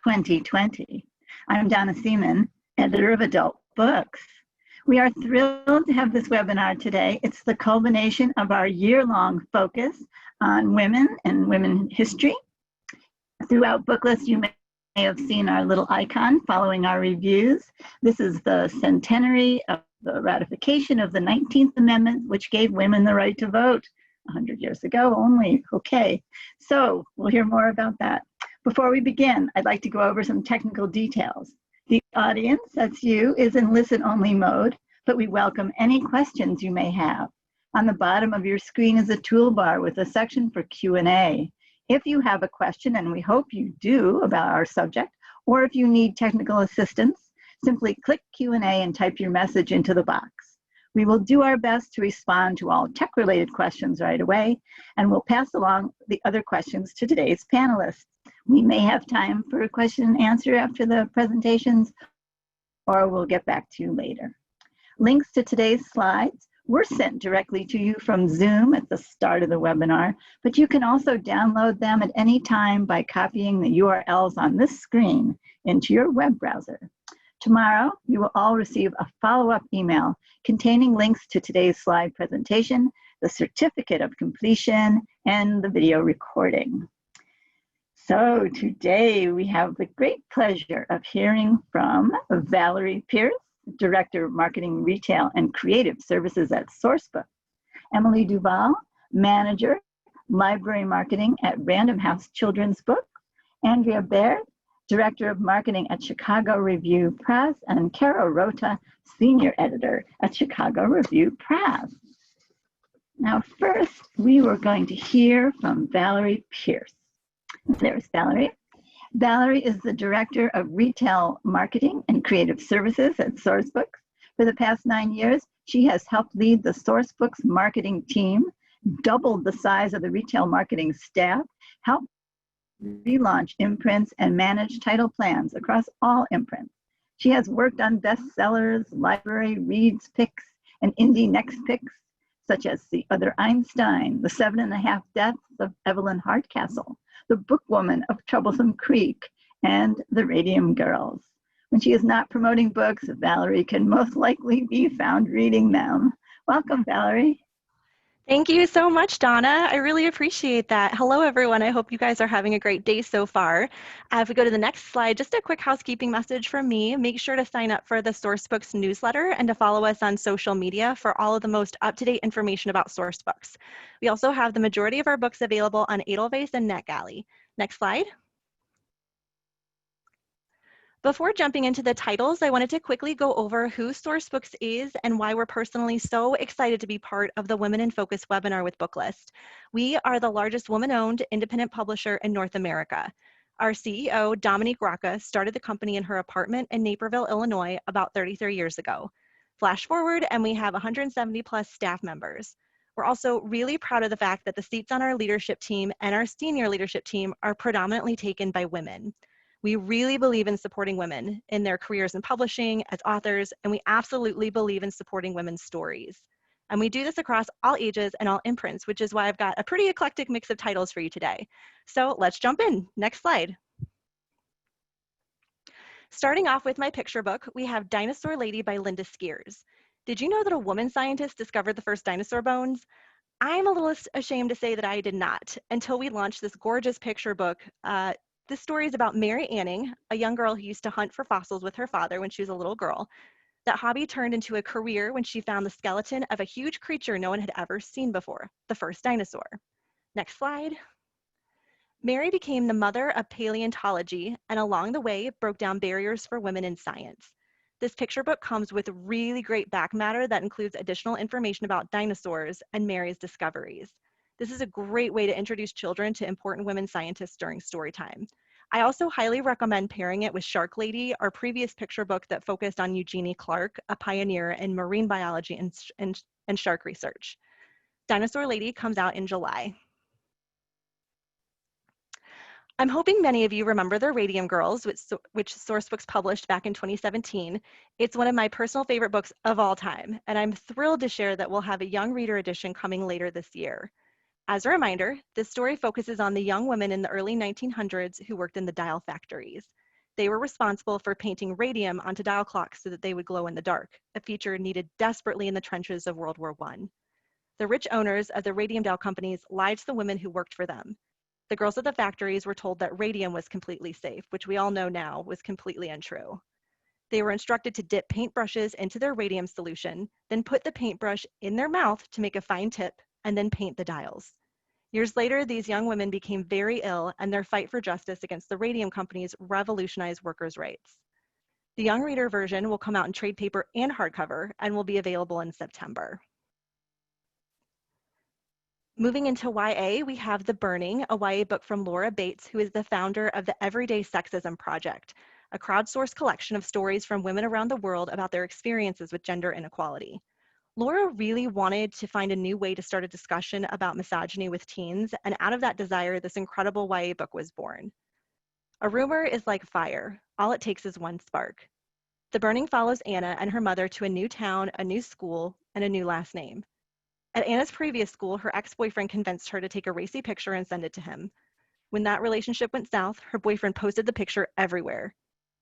2020. I'm Donna Seaman, editor of Adult Books. We are thrilled to have this webinar today. It's the culmination of our year-long focus on women and women history. Throughout Booklist, you may have seen our little icon following our reviews. This is the centenary of the ratification of the 19th Amendment, which gave women the right to vote 100 years ago only. Okay, so we'll hear more about that. Before we begin, I'd like to go over some technical details. The audience, that's you, is in listen-only mode, but we welcome any questions you may have. On the bottom of your screen is a toolbar with a section for Q&A. If you have a question, and we hope you do, about our subject, or if you need technical assistance, simply click Q&A and type your message into the box. We will do our best to respond to all tech-related questions right away, and we'll pass along the other questions to today's panelists. We may have time for a question and answer after the presentations, or we'll get back to you later. Links to today's slides were sent directly to you from Zoom at the start of the webinar, but you can also download them at any time by copying the URLs on this screen into your web browser. Tomorrow, you will all receive a follow-up email containing links to today's slide presentation, the certificate of completion, and the video recording. So today we have the great pleasure of hearing from Valerie Pierce, Director of Marketing, Retail, and Creative Services at Sourcebooks, Emily Duval, Manager, Library Marketing at Random House Children's Book, Andrea Baird, Director of Marketing at Chicago Review Press, and Cara Rota, Senior Editor at Chicago Review Press. Now first, we were going to hear from Valerie Pierce. There's Valerie. Valerie is the Director of Retail Marketing and Creative Services at Sourcebooks. For the past 9 years, she has helped lead the Sourcebooks marketing team, doubled the size of the retail marketing staff, helped relaunch imprints, and manage title plans across all imprints. She has worked on bestsellers, library reads picks, and indie next picks, such as The Other Einstein, The 7.5 Deaths of Evelyn Hardcastle, The Bookwoman of Troublesome Creek, and The Radium Girls. When she is not promoting books, Valerie can most likely be found reading them. Welcome, Valerie. Thank you so much, Donna. I really appreciate that. Hello, everyone. I hope you guys are having a great day so far. If we go to the next slide, just a quick housekeeping message from me. Make sure to sign up for the Sourcebooks newsletter and to follow us on social media for all of the most up-to-date information about Sourcebooks. We also have the majority of our books available on Edelweiss and NetGalley. Next slide. Before jumping into the titles, I wanted to quickly go over who Sourcebooks is and why we're personally so excited to be part of the Women in Focus webinar with Booklist. We are the largest woman-owned independent publisher in North America. Our CEO, Dominique Rocca, started the company in her apartment in Naperville, Illinois, about 33 years ago. Flash forward, and we have 170 plus staff members. We're also really proud of the fact that the seats on our leadership team and our senior leadership team are predominantly taken by women. We really believe in supporting women in their careers in publishing as authors, and we absolutely believe in supporting women's stories. And we do this across all ages and all imprints, which is why I've got a pretty eclectic mix of titles for you today. So let's jump in. Next slide. Starting off with my picture book, we have Dinosaur Lady by Linda Skeers. Did you know that a woman scientist discovered the first dinosaur bones? I'm a little ashamed to say that I did not until we launched this gorgeous picture book. This story is about Mary Anning, a young girl who used to hunt for fossils with her father when she was a little girl. That hobby turned into a career when she found the skeleton of a huge creature no one had ever seen before, the first dinosaur. Next slide. Mary became the mother of paleontology and along the way broke down barriers for women in science. This picture book comes with really great back matter that includes additional information about dinosaurs and Mary's discoveries. This is a great way to introduce children to important women scientists during story time. I also highly recommend pairing it with Shark Lady, our previous picture book that focused on Eugenie Clark, a pioneer in marine biology and shark research. Dinosaur Lady comes out in July. I'm hoping many of you remember the Radium Girls, which Sourcebooks published back in 2017. It's one of my personal favorite books of all time, and I'm thrilled to share that we'll have a young reader edition coming later this year. As a reminder, this story focuses on the young women in the early 1900s who worked in the dial factories. They were responsible for painting radium onto dial clocks so that they would glow in the dark, a feature needed desperately in the trenches of World War I. The rich owners of the radium dial companies lied to the women who worked for them. The girls at the factories were told that radium was completely safe, which we all know now was completely untrue. They were instructed to dip paintbrushes into their radium solution, then put the paintbrush in their mouth to make a fine tip, and then paint the dials. Years later, these young women became very ill, and their fight for justice against the radium companies revolutionized workers' rights. The young reader version will come out in trade paper and hardcover and will be available in September. Moving into YA, we have The Burning, a YA book from Laura Bates, who is the founder of the Everyday Sexism Project, a crowdsourced collection of stories from women around the world about their experiences with gender inequality. Laura really wanted to find a new way to start a discussion about misogyny with teens, and out of that desire, this incredible YA book was born. A rumor is like fire. All it takes is one spark. The Burning follows Anna and her mother to a new town, a new school, and a new last name. At Anna's previous school, her ex-boyfriend convinced her to take a racy picture and send it to him. When that relationship went south, her boyfriend posted the picture everywhere.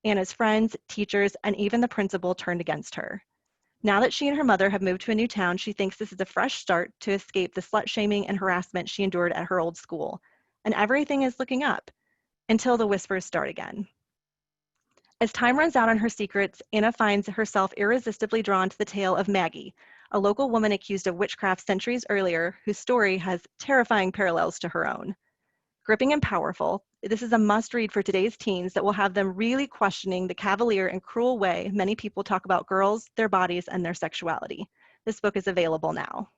Anna's friends, teachers, and even the principal turned against her. Now that she and her mother have moved to a new town, she thinks this is a fresh start to escape the slut-shaming and harassment she endured at her old school. And everything is looking up, until the whispers start again. As time runs out on her secrets, Anna finds herself irresistibly drawn to the tale of Maggie, a local woman accused of witchcraft centuries earlier, whose story has terrifying parallels to her own. Gripping and powerful, this is a must-read for today's teens that will have them really questioning the cavalier and cruel way many people talk about girls, their bodies, and their sexuality. This book is available now.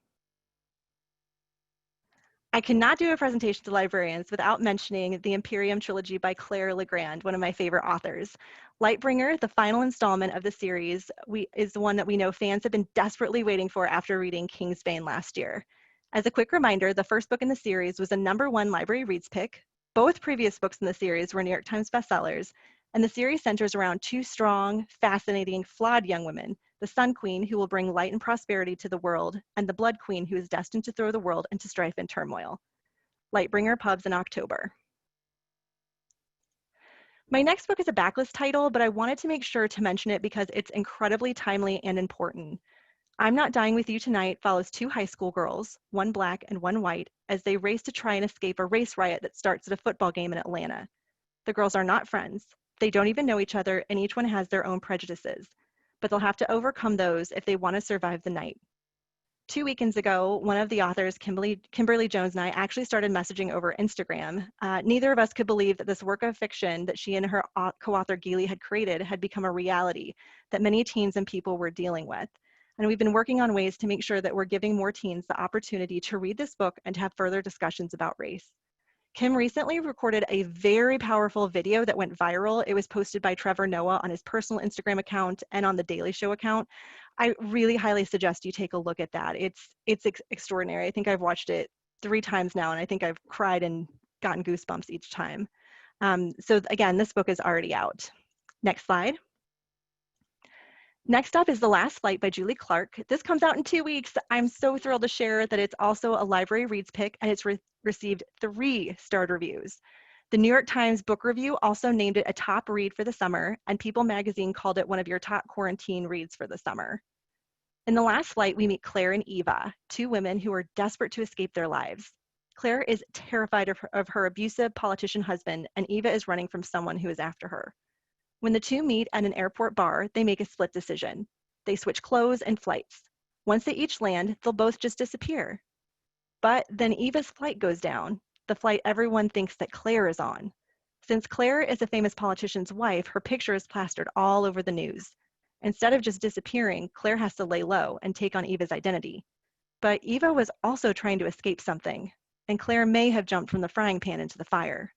I cannot do a presentation to librarians without mentioning the Imperium trilogy by Claire Legrand, one of my favorite authors. Lightbringer, the final installment of the series, is the one that we know fans have been desperately waiting for after reading Kingsbane last year. As a quick reminder, the first book in the series was a #1 library reads pick. Both previous books in the series were New York Times bestsellers, and the series centers around two strong, fascinating, flawed young women, the Sun Queen, who will bring light and prosperity to the world, and the Blood Queen, who is destined to throw the world into strife and turmoil. Lightbringer pubs in October. My next book is a backlist title, but I wanted to make sure to mention it because it's incredibly timely and important. I'm Not Dying With You Tonight follows two high school girls, one black and one white, as they race to try and escape a race riot that starts at a football game in Atlanta. The girls are not friends. They don't even know each other, and each one has their own prejudices. But they'll have to overcome those if they want to survive the night. 2 weekends ago, one of the authors, Kimberly Jones, and I actually started messaging over Instagram. Neither of us could believe that this work of fiction that she and her co-author Geely had created had become a reality that many teens and people were dealing with. And we've been working on ways to make sure that we're giving more teens the opportunity to read this book and to have further discussions about race. Kim recently recorded a very powerful video that went viral. It was posted by Trevor Noah on his personal Instagram account and on the Daily Show account. I really highly suggest you take a look at that. It's extraordinary. I think I've watched it 3 times now, and I think I've cried and gotten goosebumps each time. So again, this book is already out. Next slide. Next up is The Last Flight by Julie Clark. This comes out in 2 weeks. I'm so thrilled to share that it's also a library reads pick, and it's received 3 starred reviews. The New York Times Book Review also named it a top read for the summer, and People magazine called it one of your top quarantine reads for the summer. In The Last Flight, we meet Claire and Eva, 2 women who are desperate to escape their lives. Claire is terrified of her abusive politician husband, and Eva is running from someone who is after her. When the 2 meet at an airport bar, they make a split decision. They switch clothes and flights. Once they each land, they'll both just disappear. But then Eva's flight goes down, the flight everyone thinks that Claire is on. Since Claire is a famous politician's wife, her picture is plastered all over the news. Instead of just disappearing, Claire has to lay low and take on Eva's identity. But Eva was also trying to escape something, and Claire may have jumped from the frying pan into the fire.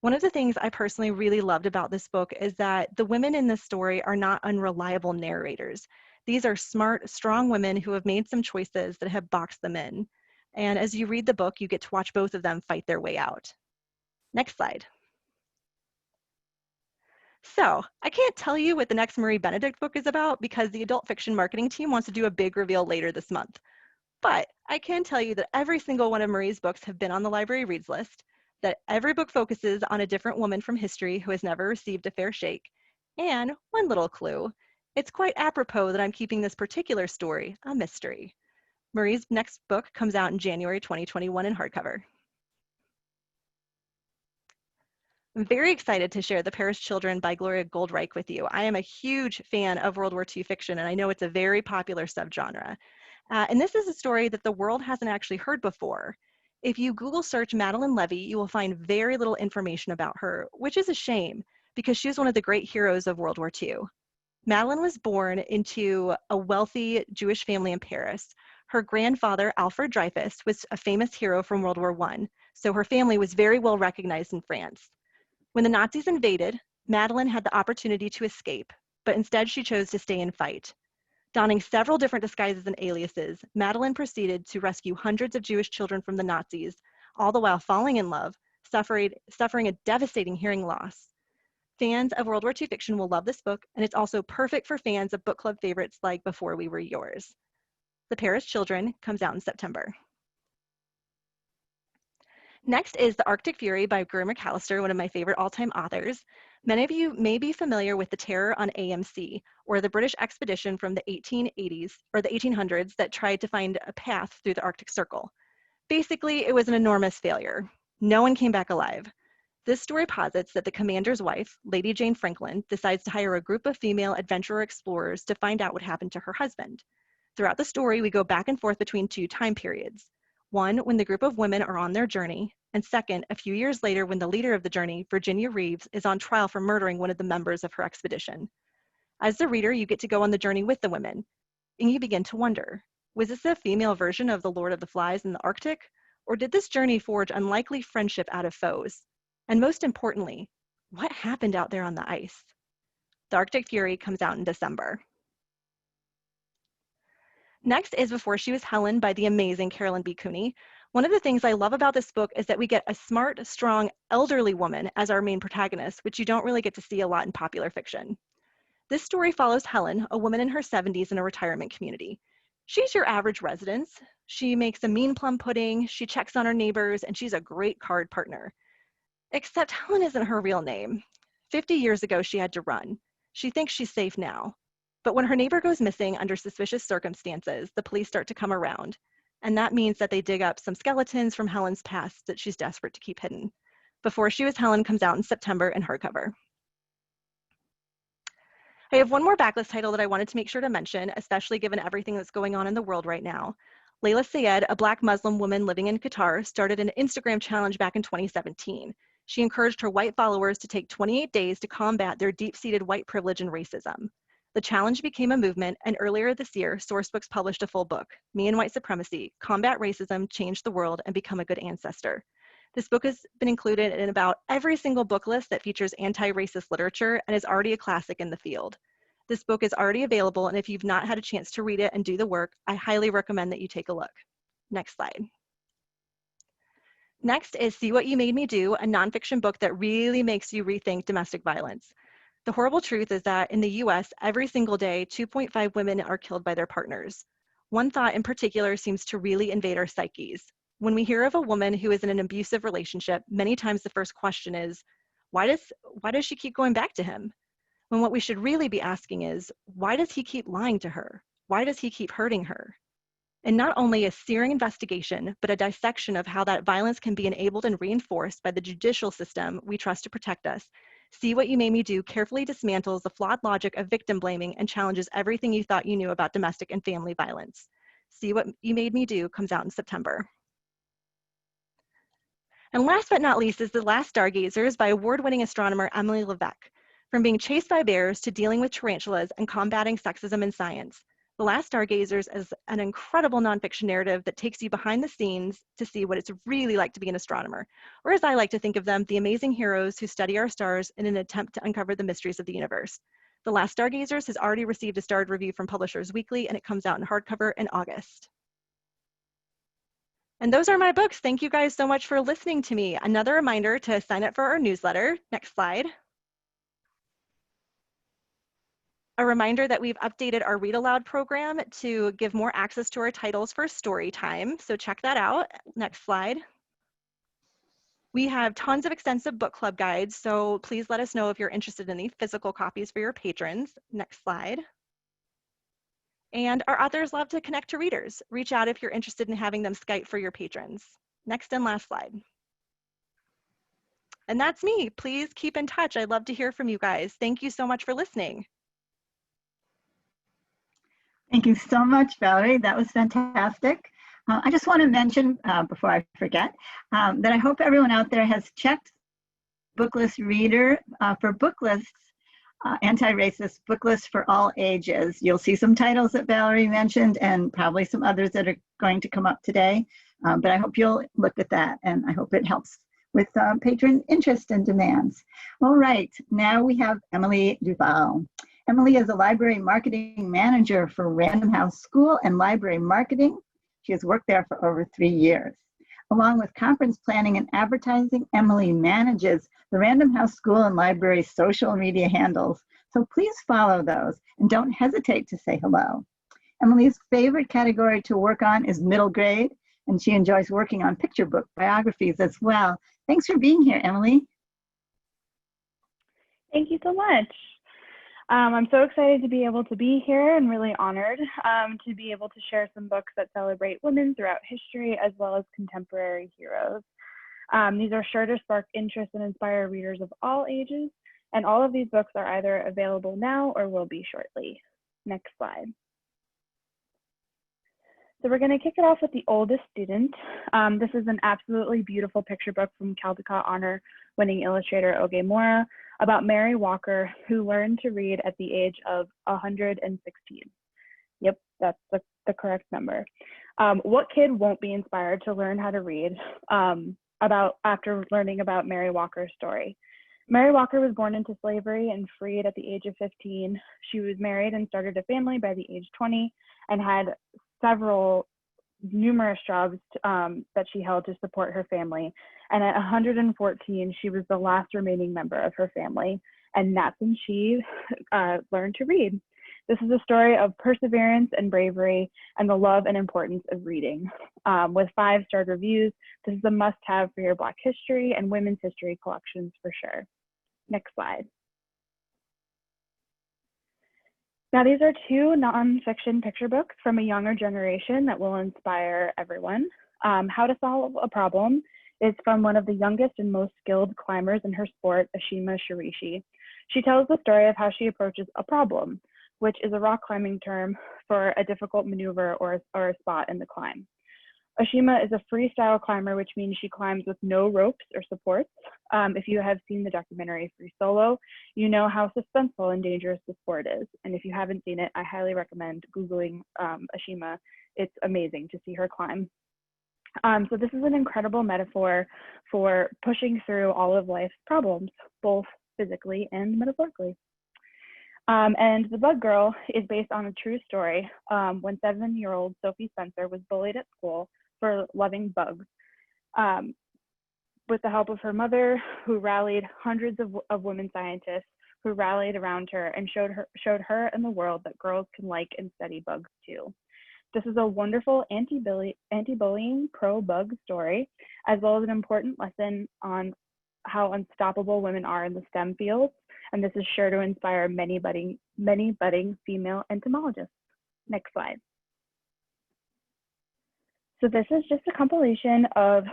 One of the things I personally really loved about this book is that the women in this story are not unreliable narrators. These are smart, strong women who have made some choices that have boxed them in. And as you read the book, you get to watch both of them fight their way out. Next slide. So I can't tell you what the next Marie Benedict book is about because the adult fiction marketing team wants to do a big reveal later this month. But I can tell you that every single one of Marie's books have been on the library reads list. that every book focuses on a different woman from history who has never received a fair shake. And one little clue, it's quite apropos that I'm keeping this particular story a mystery. Marie's next book comes out in January 2021 in hardcover. I'm very excited to share The Paris Children by Gloria Goldreich with you. I am a huge fan of World War II fiction, and I know it's a very popular subgenre. And this is a story that the world hasn't actually heard before. If you Google search Madeleine Levy, you will find very little information about her, which is a shame because she is one of the great heroes of World War II. Madeleine was born into a wealthy Jewish family in Paris. Her grandfather, Alfred Dreyfus, was a famous hero from World War I, so her family was very well recognized in France. When the Nazis invaded, Madeleine had the opportunity to escape, but instead she chose to stay and fight. Donning several different disguises and aliases, Madeleine proceeded to rescue hundreds of Jewish children from the Nazis, all the while falling in love, suffering a devastating hearing loss. Fans of World War II fiction will love this book, and it's also perfect for fans of book club favorites like Before We Were Yours. The Paris Children comes out in September. Next is The Arctic Fury by Greer Macalister, one of my favorite all-time authors. Many of you may be familiar with the terror on AMC, or the British expedition from the 1880s or the 1800s that tried to find a path through the Arctic Circle. Basically, it was an enormous failure. No one came back alive. This story posits that the commander's wife, Lady Jane Franklin, decides to hire a group of female adventurer explorers to find out what happened to her husband. Throughout the story, we go back and forth between two time periods. One, when the group of women are on their journey, and second, a few years later when the leader of the journey, Virginia Reeves, is on trial for murdering one of the members of her expedition. As the reader, you get to go on the journey with the women, and you begin to wonder, was this a female version of the Lord of the Flies in the Arctic, or did this journey forge unlikely friendship out of foes? And most importantly, what happened out there on the ice? The Arctic Fury comes out in December. Next is Before She Was Helen by the amazing Carolyn B. Cooney. One of the things I love about this book is that we get a smart, strong, elderly woman as our main protagonist, which you don't really get to see a lot in popular fiction. This story follows Helen, a woman in her 70s in a retirement community. She's your average resident. She makes a mean plum pudding, she checks on her neighbors, and she's a great card partner. Except Helen isn't her real name. 50 years ago, she had to run. She thinks she's safe now. But when her neighbor goes missing under suspicious circumstances, the police start to come around. And that means that they dig up some skeletons from Helen's past that she's desperate to keep hidden. Before She Was Helen comes out in September in hardcover. I have one more backlist title that I wanted to make sure to mention, especially given everything that's going on in the world right now. Layla Sayed, a Black Muslim woman living in Qatar, started an Instagram challenge back in 2017. She encouraged her white followers to take 28 days to combat their deep-seated white privilege and racism. The challenge became a movement, and earlier this year, Sourcebooks published a full book, Me and White Supremacy, Combat Racism, Change the World, and Become a Good Ancestor. This book has been included in about every single book list that features anti-racist literature and is already a classic in the field. This book is already available, and if you've not had a chance to read it and do the work, I highly recommend that you take a look. Next slide. Next is See What You Made Me Do, a nonfiction book that really makes you rethink domestic violence. The horrible truth is that in the US, every single day, 2.5 women are killed by their partners. One thought in particular seems to really invade our psyches. When we hear of a woman who is in an abusive relationship, many times the first question is, why does she keep going back to him? When what we should really be asking is, why does he keep lying to her? Why does he keep hurting her? And not only a searing investigation, but a dissection of how that violence can be enabled and reinforced by the judicial system we trust to protect us. See What You Made Me Do carefully dismantles the flawed logic of victim blaming and challenges everything you thought you knew about domestic and family violence. See What You Made Me Do comes out in September. And last but not least is The Last Stargazers by award-winning astronomer Emily Levesque. From being chased by bears to dealing with tarantulas and combating sexism in science, The Last Stargazers is an incredible nonfiction narrative that takes you behind the scenes to see what it's really like to be an astronomer, or as I like to think of them, the amazing heroes who study our stars in an attempt to uncover the mysteries of the universe. The Last Stargazers has already received a starred review from Publishers Weekly, and it comes out in hardcover in August. And those are my books. Thank you guys so much for listening to me. Another reminder to sign up for our newsletter. Next slide. A reminder that we've updated our Read Aloud program to give more access to our titles for story time. So check that out. Next slide. We have tons of extensive book club guides, so please let us know if you're interested in any physical copies for your patrons. Next slide. And our authors love to connect to readers. Reach out if you're interested in having them Skype for your patrons. Next and last slide. And that's me. Please keep in touch. I'd love to hear from you guys. Thank you so much for listening. Thank you so much, Valerie. That was fantastic. I just want to mention, before I forget, that I hope everyone out there has checked Booklist Reader for book lists, anti-racist book lists for all ages. You'll see some titles that Valerie mentioned and probably some others that are going to come up today. But I hope you'll look at that, and I hope it helps with patron interest and demands. All right, now we have Emily Duval. Emily is a library marketing manager for Random House School and Library Marketing. She has worked there for over 3 years. Along with conference planning and advertising, Emily manages the Random House School and Library social media handles. So please follow those and don't hesitate to say hello. Emily's favorite category to work on is middle grade, and she enjoys working on picture book biographies as well. Thanks for being here, Emily. Thank you so much. I'm so excited to be able to be here and really honored to be able to share some books that celebrate women throughout history as well as contemporary heroes. These are sure to spark interest and inspire readers of all ages, and all of these books are either available now or will be shortly. Next slide. So we're going to kick it off with The Oldest Student. This is an absolutely beautiful picture book from Caldecott Honor-winning illustrator Oge Mora about Mary Walker, who learned to read at the age of 116. Yep, that's the correct number. What kid won't be inspired to learn how to read after learning about Mary Walker's story? Mary Walker was born into slavery and freed at the age of 15. She was married and started a family by the age 20 and had numerous jobs that she held to support her family. And at 114, she was the last remaining member of her family. And that's when she learned to read. This is a story of perseverance and bravery and the love and importance of reading. With 5-star reviews, this is a must-have for your Black history and women's history collections for sure. Next slide. Now, these are 2 nonfiction picture books from a younger generation that will inspire everyone. How to Solve a Problem is from one of the youngest and most skilled climbers in her sport, Ashima Shirishi. She tells the story of how she approaches a problem, which is a rock climbing term for a difficult maneuver or a spot in the climb. Ashima is a freestyle climber, which means she climbs with no ropes or supports. If you have seen the documentary Free Solo, you know how suspenseful and dangerous the sport is. And if you haven't seen it, I highly recommend Googling Ashima. It's amazing to see her climb. So this is an incredible metaphor for pushing through all of life's problems, both physically and metaphorically. And The Bug Girl is based on a true story when 7-year-old Sophie Spencer was bullied at school for loving bugs. With the help of her mother, who rallied hundreds of women scientists who rallied around her and showed her and the world that girls can like and study bugs too. This is a wonderful anti-bullying, pro-bug story, as well as an important lesson on how unstoppable women are in the STEM fields, and this is sure to inspire many budding female entomologists. Next slide. So this is just a compilation of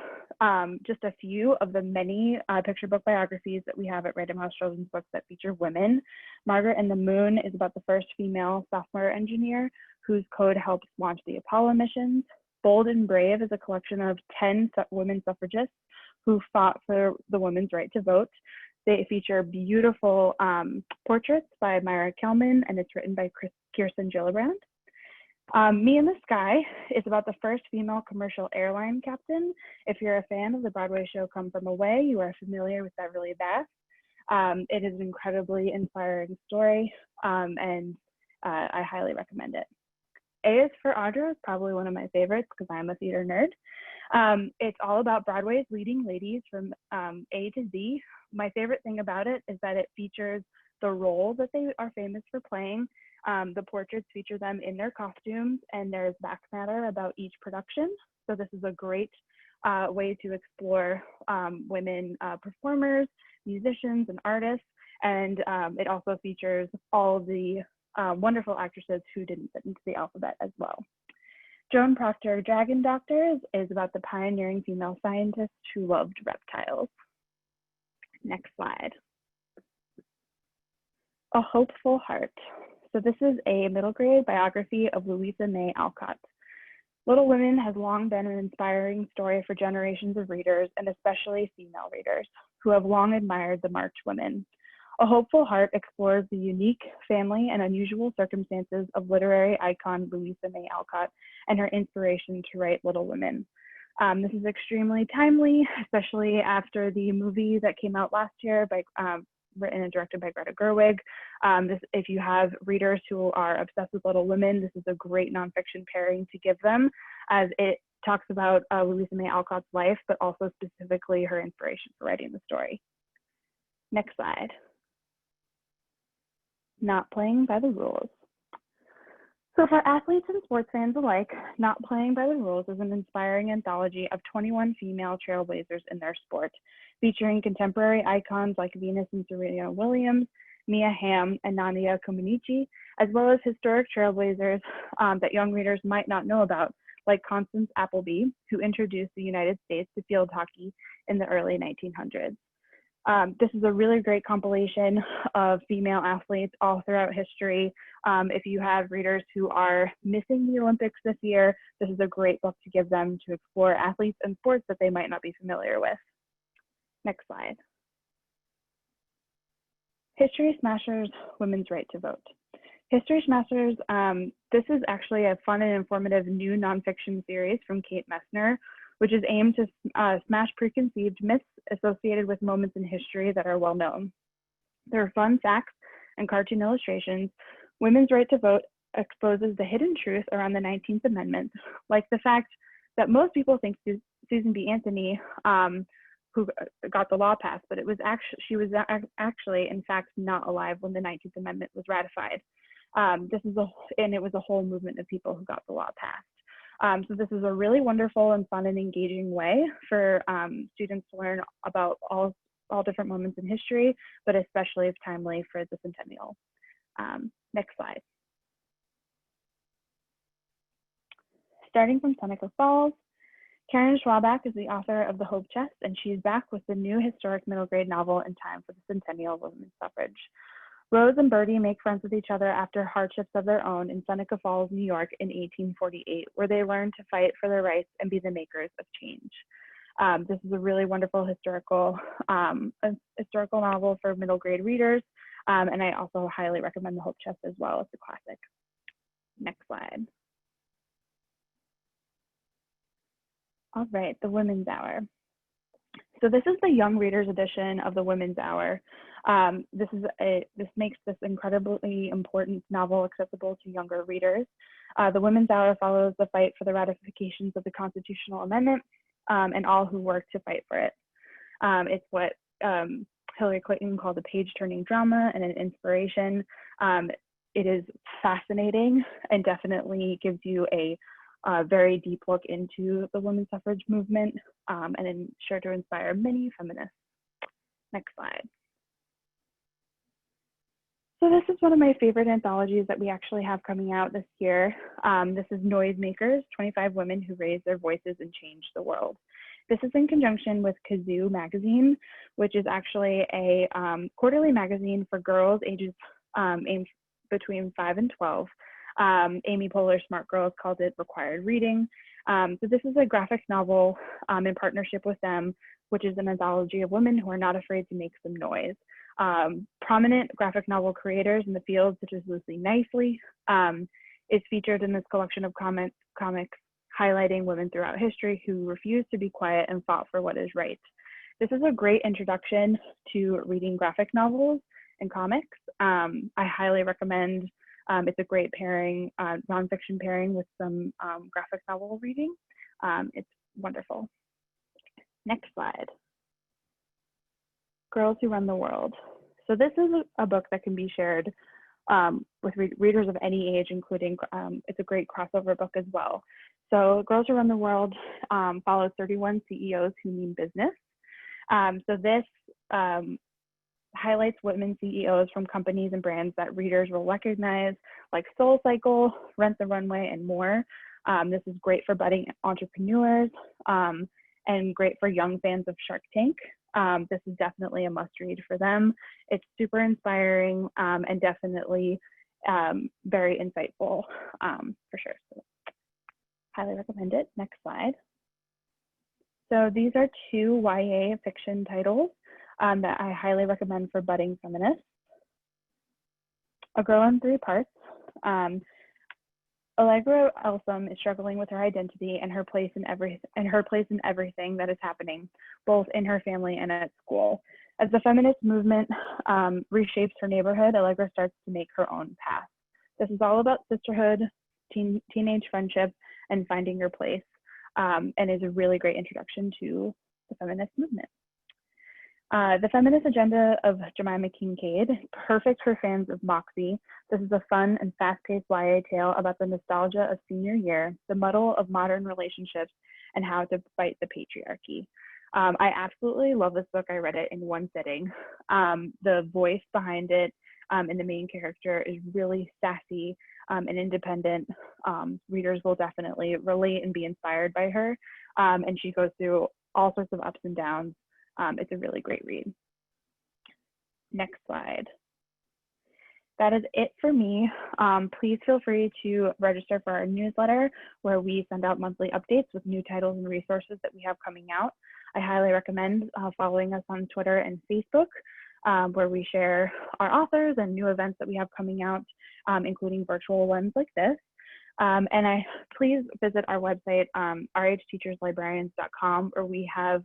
just a few of the many picture book biographies that we have at Random House Children's Books that feature women. Margaret and the Moon is about the first female software engineer whose code helps launch the Apollo missions. Bold and Brave is a collection of 10 women suffragists who fought for the women's right to vote. They feature beautiful portraits by Myra Kelman, and it's written by Kirsten Gillibrand. Me in the Sky is about the first female commercial airline captain. If you're a fan of the Broadway show Come From Away, you are familiar with Beverly Bass. It is an incredibly inspiring story, and I highly recommend it. A is for Audra is probably one of my favorites because I'm a theater nerd. It's all about Broadway's leading ladies from A to Z. My favorite thing about it is that it features the role that they are famous for playing. The portraits feature them in their costumes, and there's back matter about each production. So this is a great way to explore women performers, musicians, and artists. And it also features all the wonderful actresses who didn't fit into the alphabet as well. Joan Proctor, Dragon Doctors, is about the pioneering female scientists who loved reptiles. Next slide. A Hopeful Heart. So this is a middle grade biography of Louisa May Alcott. Little Women has long been an inspiring story for generations of readers, and especially female readers, who have long admired the March women. A Hopeful Heart explores the unique family and unusual circumstances of literary icon Louisa May Alcott and her inspiration to write Little Women. This is extremely timely, especially after the movie that came out last year by written and directed by Greta Gerwig. If you have readers who are obsessed with Little Women, this is a great nonfiction pairing to give them, as it talks about Louisa May Alcott's life, but also specifically her inspiration for writing the story. Next slide. Not Playing by the Rules. So for athletes and sports fans alike, Not Playing by the Rules is an inspiring anthology of 21 female trailblazers in their sport, featuring contemporary icons like Venus and Serena Williams, Mia Hamm, and Nadia Comaneci, as well as historic trailblazers that young readers might not know about, like Constance Appleby, who introduced the United States to field hockey in the early 1900s. This is a really great compilation of female athletes all throughout history. If you have readers who are missing the Olympics this year, this is a great book to give them to explore athletes and sports that they might not be familiar with. Next slide. History Smashers, Women's Right to Vote. History Smashers, this is actually a fun and informative new nonfiction series from Kate Messner, which is aimed to smash preconceived myths associated with moments in history that are well known. There are fun facts and cartoon illustrations. Women's Right to Vote exposes the hidden truth around the 19th Amendment, like the fact that most people think Susan B. Anthony, who got the law passed, but she was actually, in fact, not alive when the 19th Amendment was ratified. And it was a whole movement of people who got the law passed. So this is a really wonderful and fun and engaging way for students to learn about all different moments in history, but especially if timely for the centennial. Next slide. Starting from Seneca Falls, Karen Schwabach is the author of The Hope Chest, and she's back with the new historic middle grade novel in time for the centennial of women's suffrage. Rose and Bertie make friends with each other after hardships of their own in Seneca Falls, New York in 1848, where they learn to fight for their rights and be the makers of change. This is a really wonderful historical novel for middle grade readers, and I also highly recommend The Hope Chest as well. It's a classic. Next slide. All right, the Women's Hour. So this is the young readers edition of the Women's Hour. This makes this incredibly important novel accessible to younger readers. The Women's Hour follows the fight for the ratifications of the Constitutional Amendment and all who work to fight for it. It's what Hillary Clinton called a page-turning drama and an inspiration. It is fascinating and definitely gives you a very deep look into the women's suffrage movement and sure to inspire many feminists. Next slide. So this is one of my favorite anthologies that we actually have coming out this year. This is Noisemakers, 25 Women Who Raised Their Voices and Changed the World. This is in conjunction with Kazoo magazine, which is actually a quarterly magazine for girls ages aimed between 5 and 12. Amy Poehler Smart Girls called it required reading. So this is a graphic novel in partnership with them, which is an anthology of women who are not afraid to make some noise. Prominent graphic novel creators in the field, such as Lucy Nicely, is featured in this collection of comics highlighting women throughout history who refused to be quiet and fought for what is right. This is a great introduction to reading graphic novels and comics. I highly recommend. It's a great pairing, nonfiction pairing with some graphic novel reading. It's wonderful. Next slide. Girls Who Run the World. So this is a book that can be shared with readers of any age, including, it's a great crossover book as well. So Girls Who Run the World follows 31 CEOs who mean business. So this highlights women CEOs from companies and brands that readers will recognize, like SoulCycle, Rent the Runway, and more. This is great for budding entrepreneurs and great for young fans of Shark Tank. This is definitely a must read for them. It's super inspiring and definitely very insightful for sure. So highly recommend it. Next slide. So these are two YA fiction titles that I highly recommend for budding feminists. A Girl in Three Parts. Allegra Elsom is struggling with her identity and her place in everything that is happening, both in her family and at school. As the feminist movement reshapes her neighborhood, Allegra starts to make her own path. This is all about sisterhood, teenage friendship, and finding your place, and is a really great introduction to the feminist movement. The Feminist Agenda of Jemima Kincaid, perfect for fans of Moxie. This is a fun and fast-paced YA tale about the nostalgia of senior year, the muddle of modern relationships, and how to fight the patriarchy. I absolutely love this book. I read it in one sitting. The voice behind it and the main character is really sassy and independent. Readers will definitely relate and be inspired by her. And she goes through all sorts of ups and downs. It's a really great read. Next slide. That is it for me. Please feel free to register for our newsletter where we send out monthly updates with new titles and resources that we have coming out. I highly recommend following us on Twitter and Facebook, where we share our authors and new events that we have coming out, including virtual ones like this. And please visit our website, rhteacherslibrarians.com, where we have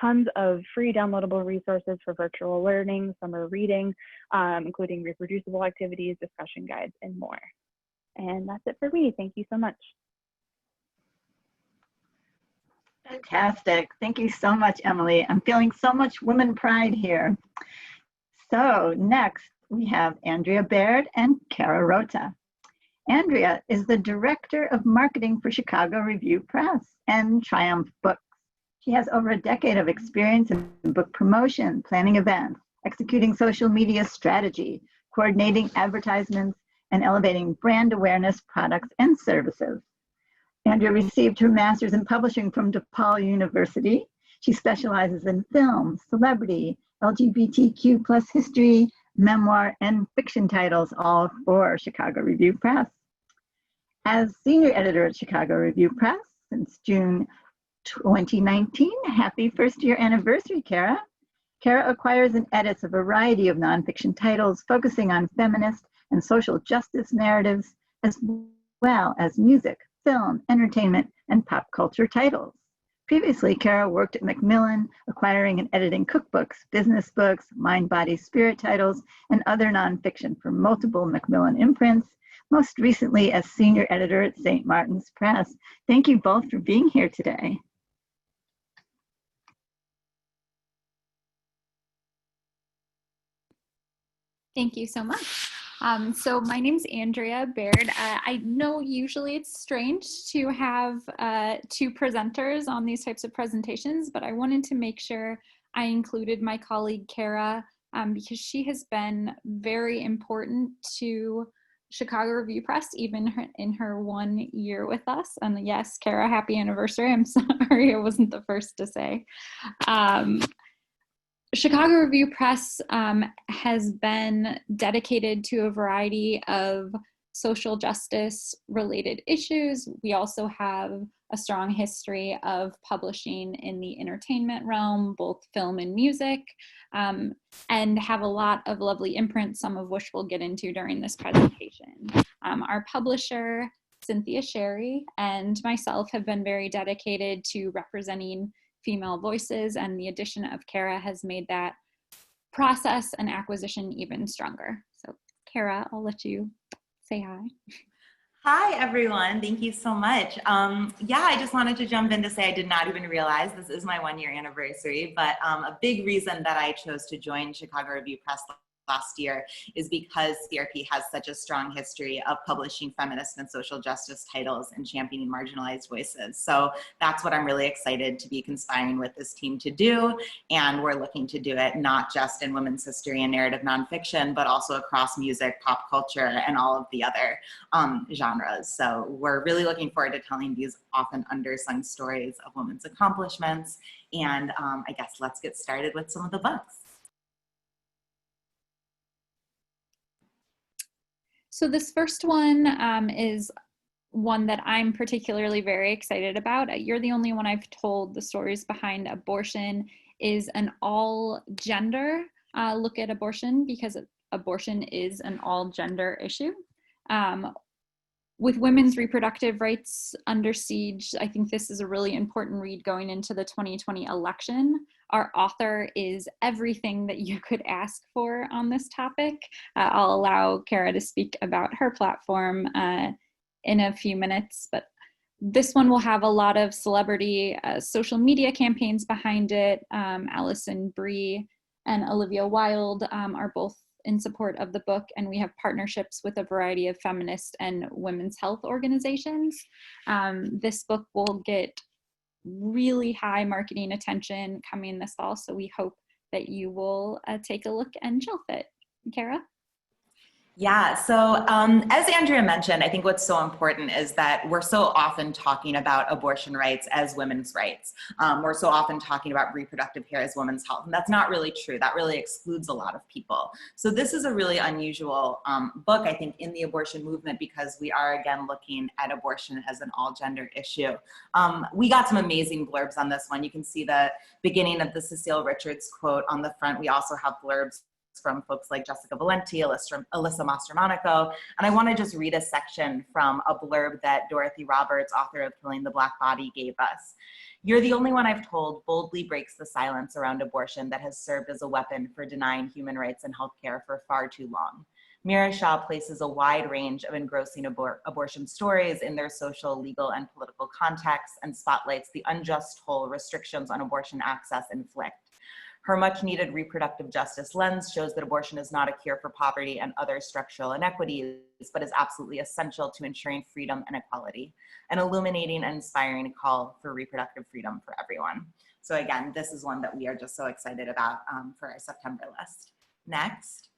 tons of free downloadable resources for virtual learning, summer reading, including reproducible activities, discussion guides, and more. And that's it for me. Thank you so much. Fantastic. Thank you so much, Emily. I'm feeling so much women pride here. So next we have Andrea Baird and Kara Rota. Andrea is the Director of Marketing for Chicago Review Press and Triumph Books. She has over a decade of experience in book promotion, planning events, executing social media strategy, coordinating advertisements, and elevating brand awareness, products, and services. Andrea received her master's in publishing from DePaul University. She specializes in film, celebrity, LGBTQ plus history, memoir, and fiction titles, all for Chicago Review Press. As senior editor at Chicago Review Press since June 2019, happy first year anniversary, Kara. Kara acquires and edits a variety of nonfiction titles focusing on feminist and social justice narratives, as well as music, film, entertainment, and pop culture titles. Previously, Kara worked at Macmillan, acquiring and editing cookbooks, business books, mind, body, spirit titles, and other nonfiction for multiple Macmillan imprints, most recently as senior editor at St. Martin's Press. Thank you both for being here today. Thank you so much. So my name's Andrea Baird. I know usually it's strange to have two presenters on these types of presentations, but I wanted to make sure I included my colleague Kara because she has been very important to Chicago Review Press, even in her 1 year with us. And yes, Kara, happy anniversary. I'm sorry I wasn't the first to say. Chicago Review Press has been dedicated to a variety of social justice related issues. We also have a strong history of publishing in the entertainment realm, both film and music, and have a lot of lovely imprints, some of which we'll get into during this presentation. Our publisher, Cynthia Sherry, and myself have been very dedicated to representing female voices, and the addition of Kara has made that process and acquisition even stronger. So Kara, I'll let you say hi. Hi, everyone. Thank you so much. Yeah, I just wanted to jump in to say I did not even realize this is my 1 year anniversary, but a big reason that I chose to join Chicago Review Press last year is because CRP has such a strong history of publishing feminist and social justice titles and championing marginalized voices. So that's what I'm really excited to be conspiring with this team to do. And we're looking to do it not just in women's history and narrative nonfiction, but also across music, pop culture, and all of the other genres. So we're really looking forward to telling these often undersung stories of women's accomplishments. And I guess let's get started with some of the books. So this first one is one that I'm particularly very excited about. You're the Only One I've Told, The Stories Behind Abortion, is an all-gender look at abortion, because abortion is an all-gender issue. With women's reproductive rights under siege, I think this is a really important read going into the 2020 election. Our author is everything that you could ask for on this topic. I'll allow Kara to speak about her platform in a few minutes, but this one will have a lot of celebrity social media campaigns behind it. Alison Brie and Olivia Wilde are both in support of the book, and we have partnerships with a variety of feminist and women's health organizations. This book will get really high marketing attention coming this fall, so we hope that you will take a look and shelf it. Kara? Yeah, so as Andrea mentioned, I think what's so important is that we're so often talking about abortion rights as women's rights. We're so often talking about reproductive care as women's health, and that's not really true. That really excludes a lot of people. So this is a really unusual book, I think, in the abortion movement, because we are, again, looking at abortion as an all-gender issue. We got some amazing blurbs on this one. You can see the beginning of the Cecile Richards quote on the front. We also have blurbs from folks like Jessica Valenti, Alyssa Mastromonaco. And I want to just read a section from a blurb that Dorothy Roberts, author of Killing the Black Body, gave us. "You're the Only One I've Told" boldly breaks the silence around abortion that has served as a weapon for denying human rights and healthcare for far too long. Mira Shaw places a wide range of engrossing abortion stories in their social, legal, and political contexts, and spotlights the unjust toll restrictions on abortion access inflict. Her much-needed reproductive justice lens shows that abortion is not a cure for poverty and other structural inequities, but is absolutely essential to ensuring freedom and equality, an illuminating and inspiring call for reproductive freedom for everyone. So again, this is one that we are just so excited about for our September list. Next.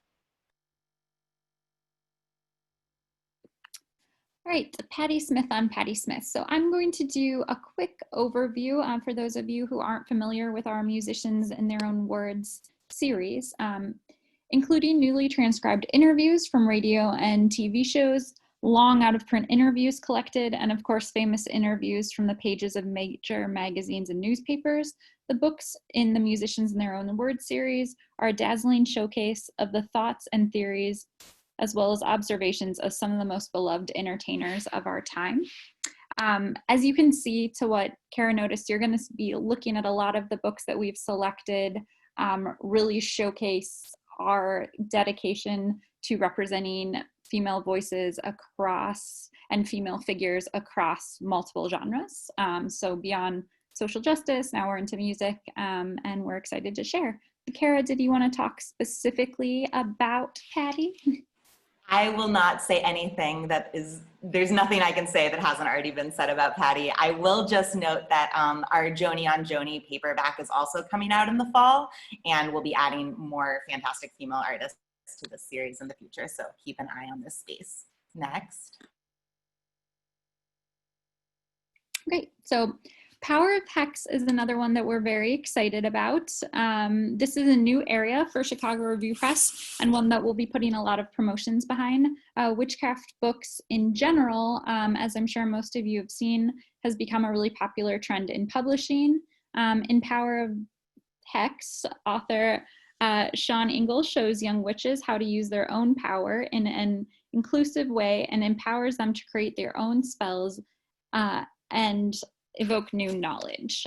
All right, Patti Smith on Patti Smith. So I'm going to do a quick overview for those of you who aren't familiar with our Musicians in Their Own Words series, including newly transcribed interviews from radio and TV shows, long out-of-print interviews collected, and of course, famous interviews from the pages of major magazines and newspapers. The books in the Musicians in Their Own Words series are a dazzling showcase of the thoughts and theories, as well as observations of some of the most beloved entertainers of our time. As you can see to what Kara noticed, you're going to be looking at a lot of the books that we've selected really showcase our dedication to representing female voices across and female figures across multiple genres. So beyond social justice, now we're into music, and we're excited to share. Kara, did you want to talk specifically about Patti? I will not say anything there's nothing I can say that hasn't already been said about Patti. I will just note that our Joni on Joni paperback is also coming out in the fall, and we'll be adding more fantastic female artists to this series in the future, so keep an eye on this space. Next. Great, so Power of Hex is another one that we're very excited about. This is a new area for Chicago Review Press, and one that we'll be putting a lot of promotions behind. Witchcraft books in general, as I'm sure most of you have seen, has become a really popular trend in publishing. In Power of Hex, author Sean Ingle shows young witches how to use their own power in an inclusive way and empowers them to create their own spells and evoke new knowledge.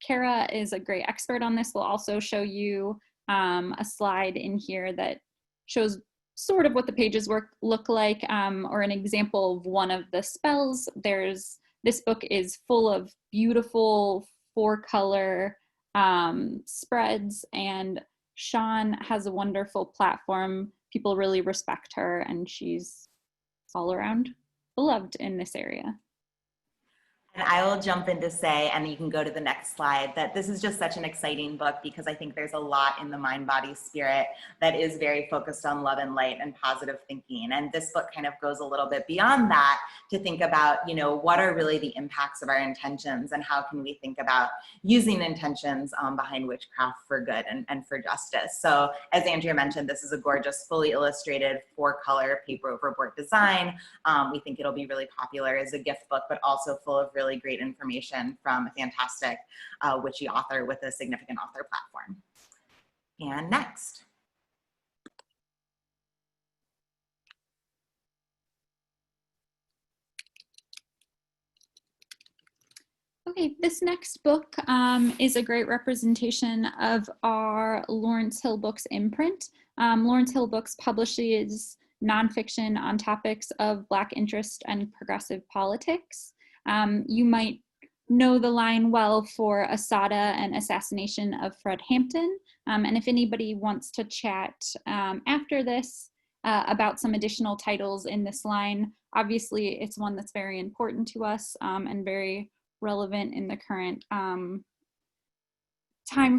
Kara is a great expert on this. We'll also show you a slide in here that shows sort of what the pages look like, or an example of one of the spells. This book is full of beautiful 4-color spreads, and Sean has a wonderful platform. People really respect her, and she's all around beloved in this area. And I will jump in to say, and you can go to the next slide, that this is just such an exciting book because I think there's a lot in the mind, body, spirit that is very focused on love and light and positive thinking. And this book kind of goes a little bit beyond that to think about, you know, what are really the impacts of our intentions and how can we think about using intentions behind witchcraft for good and for justice. So as Andrea mentioned, this is a gorgeous, fully illustrated 4-color paper overboard design. We think it'll be really popular as a gift book, but also full of really great information from a fantastic witchy author with a significant author platform. And next. Okay, this next book is a great representation of our Lawrence Hill Books imprint. Lawrence Hill Books publishes nonfiction on topics of Black interest and progressive politics. You might know the line well for Assata and Assassination of Fred Hampton. And if anybody wants to chat after this about some additional titles in this line, obviously it's one that's very important to us and very relevant in the current time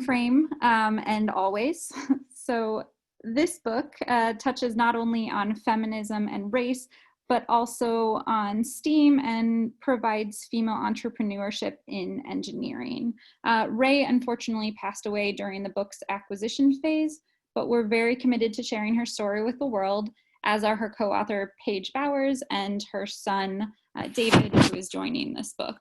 frame and always. So this book touches not only on feminism and race, but also on STEAM and provides female entrepreneurship in engineering. Ray unfortunately passed away during the book's acquisition phase, but we're very committed to sharing her story with the world, as are her co-author Paige Bowers and her son David, who is joining this book.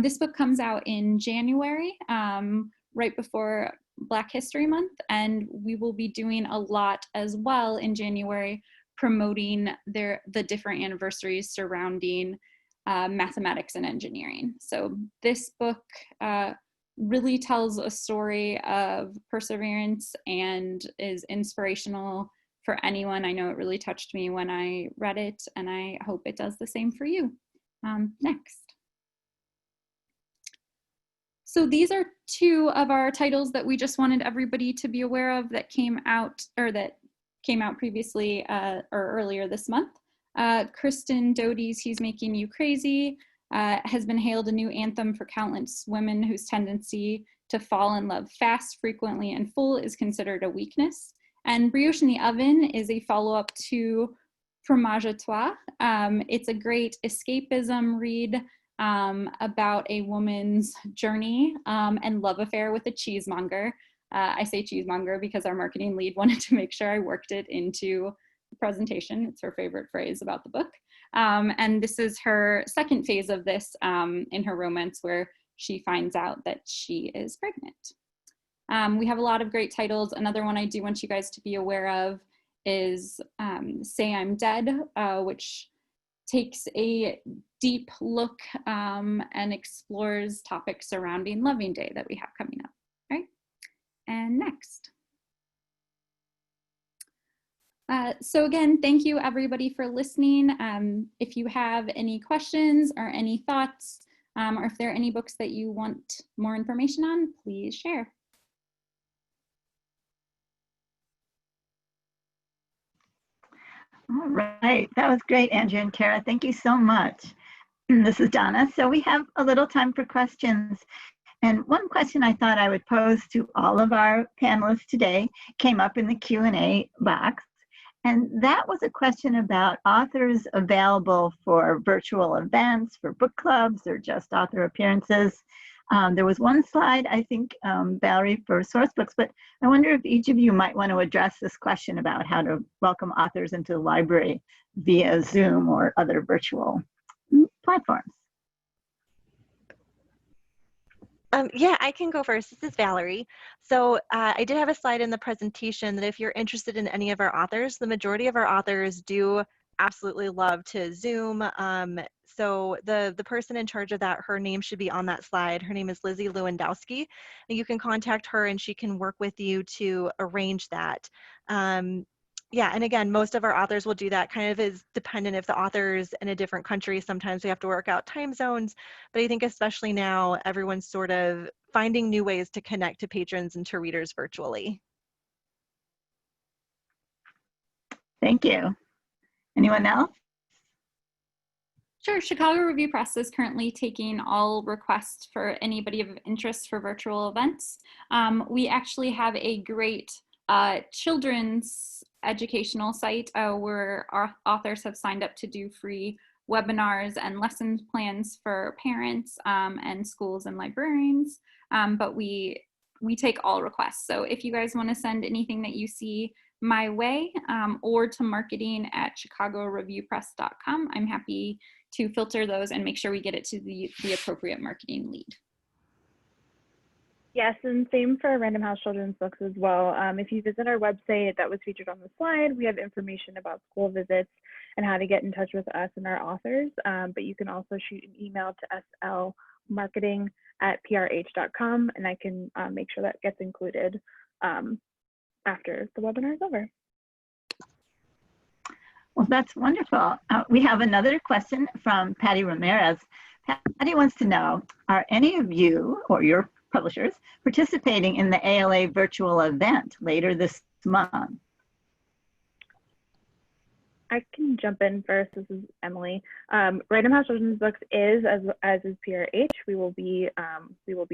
This book comes out in January, right before Black History Month, and we will be doing a lot as well in January promoting the different anniversaries surrounding mathematics and engineering. So this book really tells a story of perseverance and is inspirational for anyone. I know it really touched me when I read it, and I hope it does the same for you. Next. So these are 2 of our titles that we just wanted everybody to be aware of that came out, or that came out previously or earlier this month. Kristen Doty's He's Making You Crazy has been hailed a new anthem for countless women whose tendency to fall in love fast, frequently, and full is considered a weakness. And Brioche in the Oven is a follow-up to Fromage à Toi. It's a great escapism read about a woman's journey and love affair with a cheesemonger. I say cheesemonger because our marketing lead wanted to make sure I worked it into the presentation. It's her favorite phrase about the book. And this is her second phase of this in her romance, where she finds out that she is pregnant. We have a lot of great titles. Another one I do want you guys to be aware of is Say I'm Dead, which takes a deep look and explores topics surrounding Loving Day that we have coming up. Right? And next. So again, thank you everybody for listening. If you have any questions or any thoughts, or if there are any books that you want more information on, please share. All right, that was great, Andrea and Tara. Thank you so much. This is Donna. So we have a little time for questions. And one question I thought I would pose to all of our panelists today came up in the Q&A box. And that was a question about authors available for virtual events, for book clubs, or just author appearances. There was one slide, I think, Valerie, for Sourcebooks, but I wonder if each of you might want to address this question about how to welcome authors into the library via Zoom or other virtual platforms. Yeah, I can go first. This is Valerie. So I did have a slide in the presentation that if you're interested in any of our authors, the majority of our authors do absolutely love to Zoom. So the person in charge of that, her name should be on that slide. Her name is Lizzie Lewandowski. And you can contact her and she can work with you to arrange that. Yeah, and again, most of our authors will do that. Kind of is dependent if the author's in a different country. Sometimes we have to work out time zones, but I think especially now, everyone's sort of finding new ways to connect to patrons and to readers virtually. Thank you. Anyone else? Sure. Chicago Review Press is currently taking all requests for anybody of interest for virtual events. We actually have a great children's educational site where our authors have signed up to do free webinars and lesson plans for parents and schools and librarians. But we take all requests. So if you guys want to send anything that you see my way or to marketing@chicagoreviewpress.com, I'm happy to filter those and make sure we get it to the appropriate marketing lead. Yes, and same for Random House Children's Books as well. If you visit our website that was featured on the slide, we have information about school visits and how to get in touch with us and our authors. But you can also shoot an email to slmarketing@prh.com, and I can make sure that gets included after the webinar is over. Well, that's wonderful. We have another question from Patti Ramirez. Patti wants to know, are any of you or your publishers participating in the ALA virtual event later this month? I can jump in first. This is Emily. Random House Children's Books is, as is PRH. We will be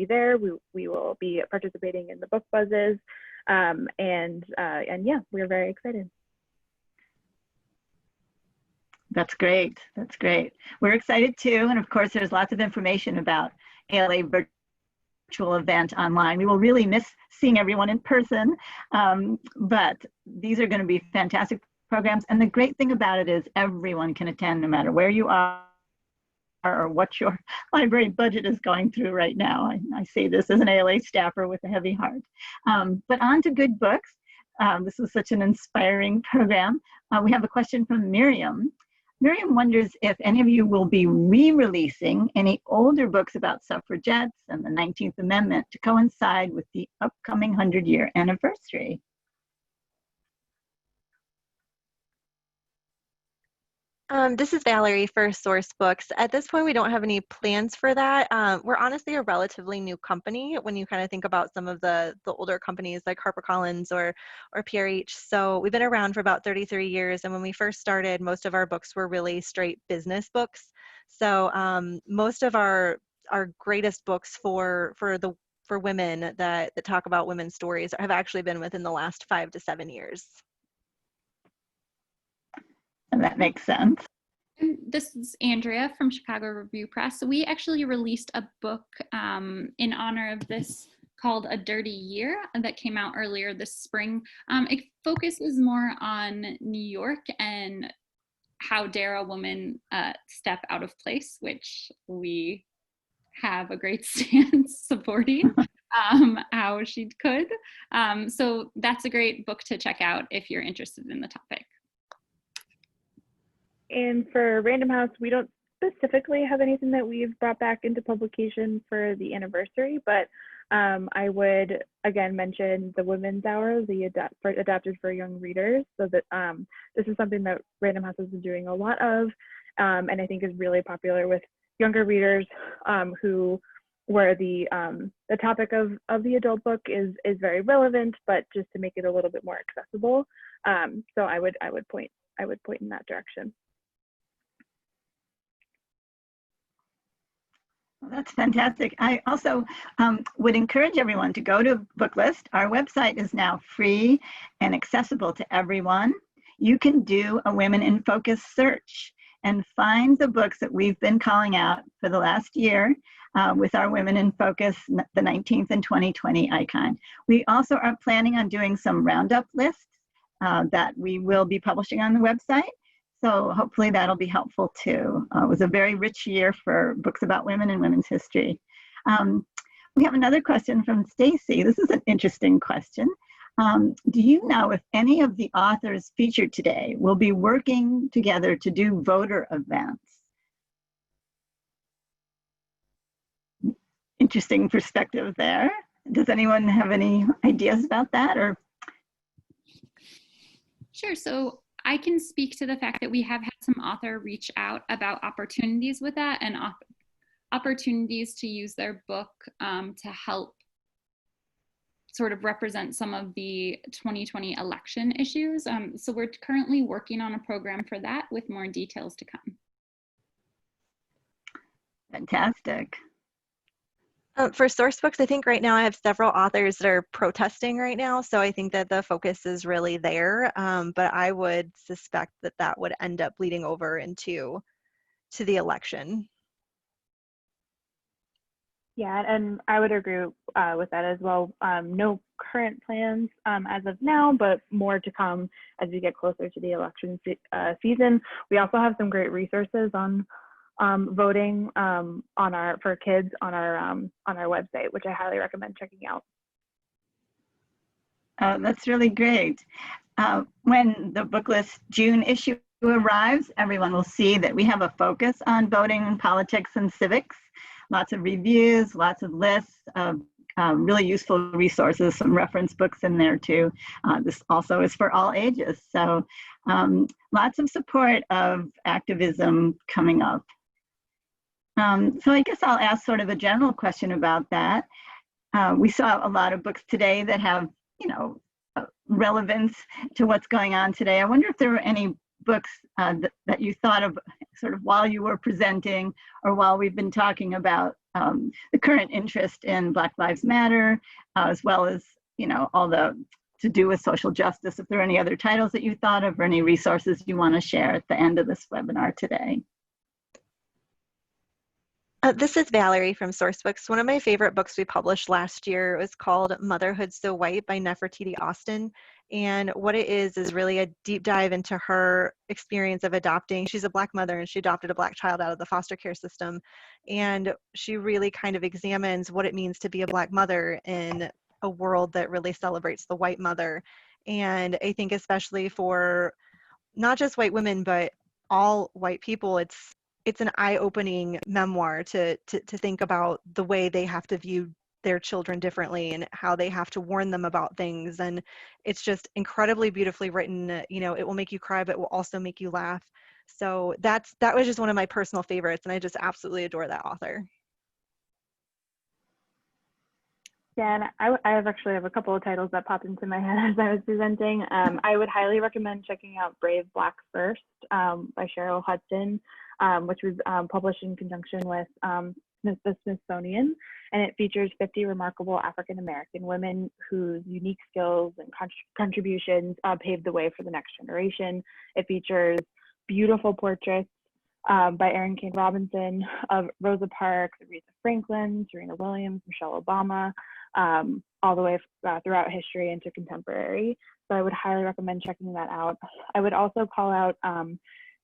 there. We will be participating in the book buzzes, and yeah, we're very excited. That's great. That's great. We're excited too. And of course, there's lots of information about ALA virtual event online. We will really miss seeing everyone in person, but these are going to be fantastic programs. And the great thing about it is everyone can attend no matter where you are or what your library budget is going through right now. I say this as an ALA staffer with a heavy heart. But on to good books. This is such an inspiring program. We have a question from Miriam. Miriam wonders if any of you will be re-releasing any older books about suffragettes and the 19th Amendment to coincide with the upcoming 100-year anniversary. This is Valerie for Sourcebooks. At this point, we don't have any plans for that. We're honestly a relatively new company when you kind of think about some of the older companies like HarperCollins or PRH. So we've been around for about 33 years. And when we first started, most of our books were really straight business books. So most of our greatest books for women that talk about women's stories have actually been within the last 5 to 7 years. And that makes sense. And this is Andrea from Chicago Review Press. We actually released a book in honor of this called A Dirty Year that came out earlier this spring. It focuses more on New York and how dare a woman step out of place, which we have a great stance supporting how she could. So that's a great book to check out if you're interested in the topic. And for Random House, we don't specifically have anything that we've brought back into publication for the anniversary, but I would again mention the Women's Hour, adapted for young readers, so that this is something that Random House has been doing a lot of, and I think is really popular with younger readers who where the topic of the adult book is very relevant, but just to make it a little bit more accessible. So I would point in that direction. Well, that's fantastic. I also would encourage everyone to go to Booklist. Our website is now free and accessible to everyone. You can do a Women in Focus search and find the books that we've been calling out for the last year with our Women in Focus, the 19th and 2020 icon. We also are planning on doing some roundup lists that we will be publishing on the website. So hopefully that'll be helpful too. It was a very rich year for books about women and women's history. We have another question from Stacy. This is an interesting question. Do you know if any of the authors featured today will be working together to do voter events? Interesting perspective there. Does anyone have any ideas about that? Or? Sure. So I can speak to the fact that we have had some author reach out about opportunities with that and opportunities to use their book to help sort of represent some of the 2020 election issues. So we're currently working on a program for that with more details to come. Fantastic. For Sourcebooks, I think right now I have several authors that are protesting right now, so I think that the focus is really there. But I would suspect that that would end up bleeding over into the election. Yeah, and I would agree with that as well. No current plans as of now, but more to come as we get closer to the election season. We also have some great resources on voting for kids on our website, which I highly recommend checking out. That's really great. When the Booklist June issue arrives, everyone will see that we have a focus on voting, politics, and civics. Lots of reviews, lots of lists of really useful resources, some reference books in there too. This also is for all ages. So lots of support of activism coming up. So I guess I'll ask sort of a general question about that. We saw a lot of books today that have, relevance to what's going on today. I wonder if there were any books that you thought of sort of while you were presenting or while we've been talking about the current interest in Black Lives Matter, as well as, all the to do with social justice. If there are any other titles that you thought of or any resources you want to share at the end of this webinar today. This is Valerie from Sourcebooks. One of my favorite books we published last year was called Motherhood So White by Nefertiti Austin. And what it is really a deep dive into her experience of adopting. She's a Black mother and she adopted a Black child out of the foster care system. And she really kind of examines what it means to be a Black mother in a world that really celebrates the white mother. And I think especially for not just white women, but all white people, it's an eye-opening memoir to think about the way they have to view their children differently and how they have to warn them about things. And it's just incredibly beautifully written. It will make you cry, but it will also make you laugh. So that was just one of my personal favorites, and I just absolutely adore that author. Yeah, and I actually have a couple of titles that popped into my head as I was presenting. I would highly recommend checking out Brave Black First by Cheryl Hudson, which was published in conjunction with the Smithsonian, and it features 50 remarkable African-American women whose unique skills and contributions paved the way for the next generation. It features beautiful portraits by Erin Kane Robinson of Rosa Parks, Aretha Franklin, Serena Williams, Michelle Obama, all the way throughout history into contemporary. So I would highly recommend checking that out. I would also call out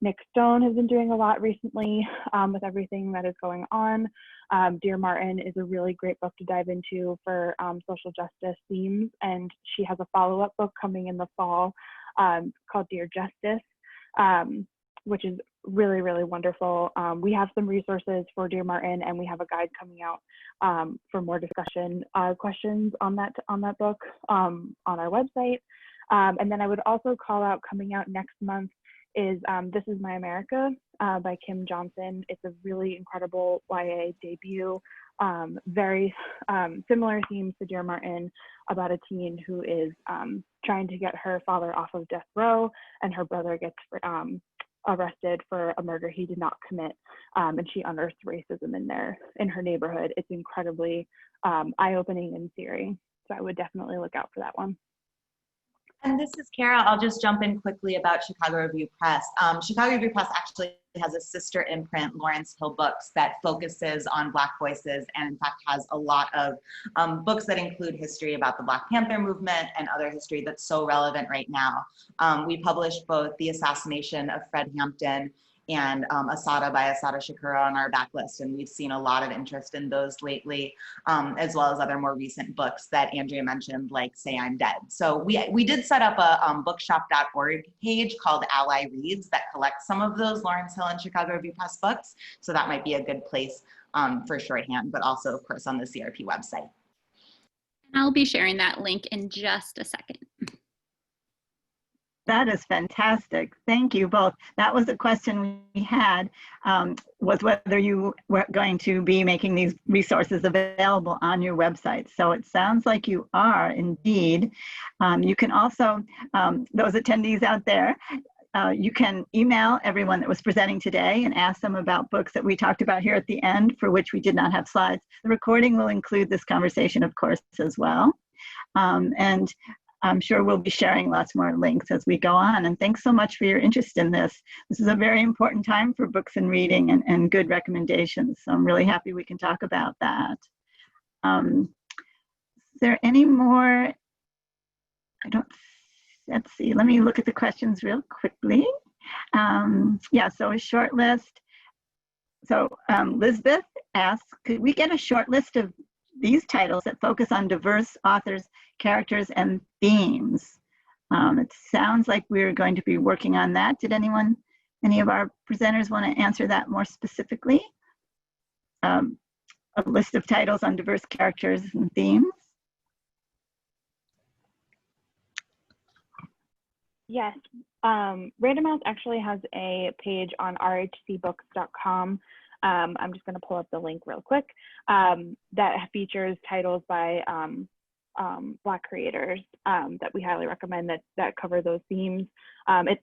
Nick Stone has been doing a lot recently with everything that is going on. Dear Martin is a really great book to dive into for social justice themes, and she has a follow-up book coming in the fall called Dear Justice, which is really, really wonderful. We have some resources for Dear Martin, and we have a guide coming out for more discussion questions on that book on our website. And then I would also call out, coming out next month, is This Is My America by Kim Johnson. It's a really incredible YA debut, very similar themes to Dear Martin, about a teen who is trying to get her father off of death row, and her brother gets arrested for a murder he did not commit, and she unearths racism in her neighborhood. It's incredibly eye-opening and searing, so I would definitely look out for that one. And this is Kara. I'll just jump in quickly about Chicago Review Press. Chicago Review Press actually has a sister imprint, Lawrence Hill Books, that focuses on Black voices and in fact has a lot of books that include history about the Black Panther movement and other history that's so relevant right now. We published both The Assassination of Fred Hampton and Assata by Assata Shakur on our backlist, and we've seen a lot of interest in those lately, as well as other more recent books that Andrea mentioned, like Say I'm Dead. So we did set up a bookshop.org page called Ally Reads that collects some of those Lawrence Hill and Chicago Review Press books, so that might be a good place for shorthand, but also, of course, on the CRP website. I'll be sharing that link in just a second. That is fantastic. Thank you both. That was a question we had, was whether you were going to be making these resources available on your website. So it sounds like you are indeed. You can also, those attendees out there, you can email everyone that was presenting today and ask them about books that we talked about here at the end, for which we did not have slides. The recording will include this conversation, of course, as well. And I'm sure we'll be sharing lots more links as we go on. And thanks so much for your interest in this. This is a very important time for books and reading and good recommendations. So I'm really happy we can talk about that. Is there any more? Let's see, let me look at the questions real quickly. Yeah, so a short list. So Lisbeth asks, could we get a short list of these titles that focus on diverse authors, characters, and themes? It sounds like we're going to be working on that. Did any of our presenters want to answer that more specifically? A list of titles on diverse characters and themes? Yes, Random House actually has a page on rhcbooks.com. I'm just going to pull up the link real quick, that features titles by Black creators that we highly recommend that cover those themes.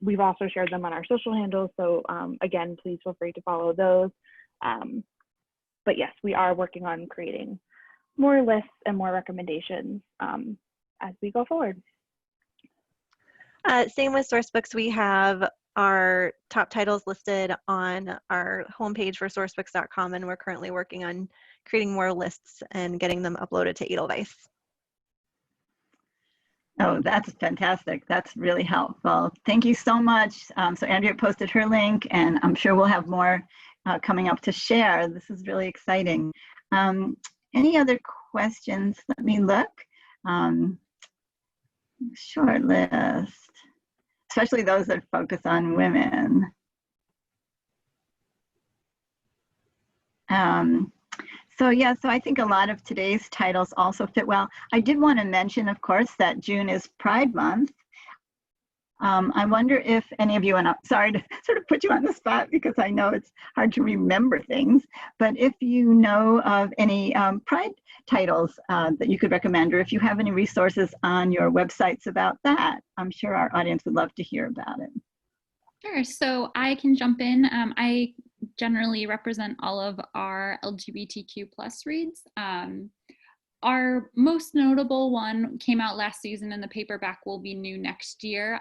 We've also shared them on our social handles, so again, please feel free to follow those. But yes, we are working on creating more lists and more recommendations as we go forward. Same with Sourcebooks. We have our top titles listed on our homepage for sourcebooks.com, and we're currently working on creating more lists and getting them uploaded to Edelweiss. Oh, that's fantastic. That's really helpful. Thank you so much. So Andrea posted her link, and I'm sure we'll have more coming up to share. This is really exciting. Any other questions? Let me look. Short list, especially those that focus on women. So I think a lot of today's titles also fit well. I did want to mention, of course, that June is Pride Month. I wonder if any of you, and I'm sorry to sort of put you on the spot because I know it's hard to remember things, but if you know of any Pride titles that you could recommend, or if you have any resources on your websites about that, I'm sure our audience would love to hear about it. Sure, so I can jump in. I generally represent all of our LGBTQ+ reads. Our most notable one came out last season, and the paperback will be new next year.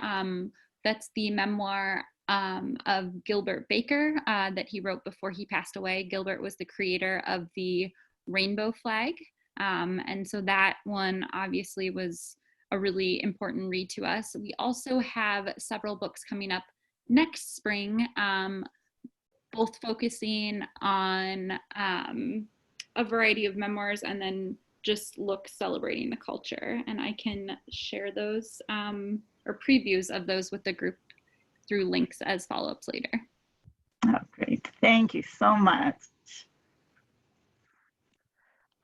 That's the memoir of Gilbert Baker that he wrote before he passed away. Gilbert was the creator of the rainbow flag. And so that one obviously was a really important read to us. We also have several books coming up next spring, both focusing on a variety of memoirs and then just celebrating the culture. And I can share those or previews of those with the group through links as follow-ups later. Oh, great. Thank you so much.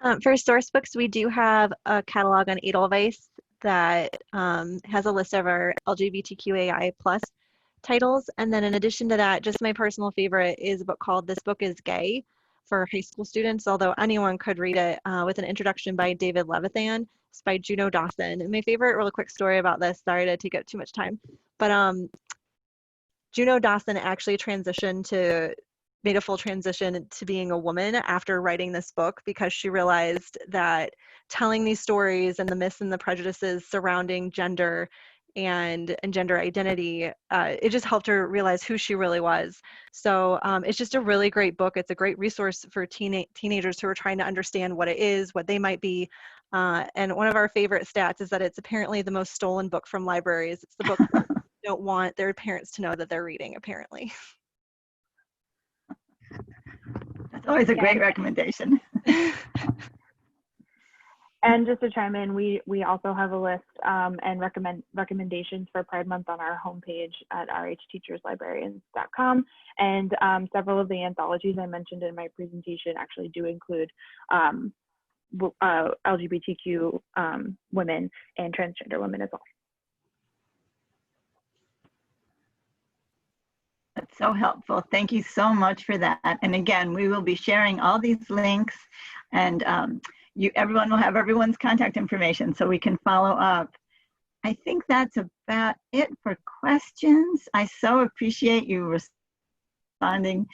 For Sourcebooks, we do have a catalog on Edelweiss that has a list of our LGBTQAI+ titles. And then in addition to that, just my personal favorite is a book called This Book is Gay for high school students, although anyone could read it, with an introduction by David Levithan. It's by Juno Dawson. And my favorite really quick story about this, sorry to take up too much time, but Juno Dawson actually made a full transition to being a woman after writing this book, because she realized that telling these stories and the myths and the prejudices surrounding gender and gender identity, it just helped her realize who she really was. So it's just a really great book. It's a great resource for teenagers who are trying to understand what it is, what they might be. And one of our favorite stats is that it's apparently the most stolen book from libraries. It's the book that don't want their parents to know that they're reading, apparently. That's always a great recommendation. And just to chime in, we also have a list and recommendations for Pride Month on our homepage at rhteacherslibrarians.com. And several of the anthologies I mentioned in my presentation actually do include LGBTQ women and transgender women as well. so helpful. Thank you so much for that. And again, we will be sharing all these links, and everyone will have everyone's contact information so we can follow up. I think that's about it for questions. I so appreciate you responding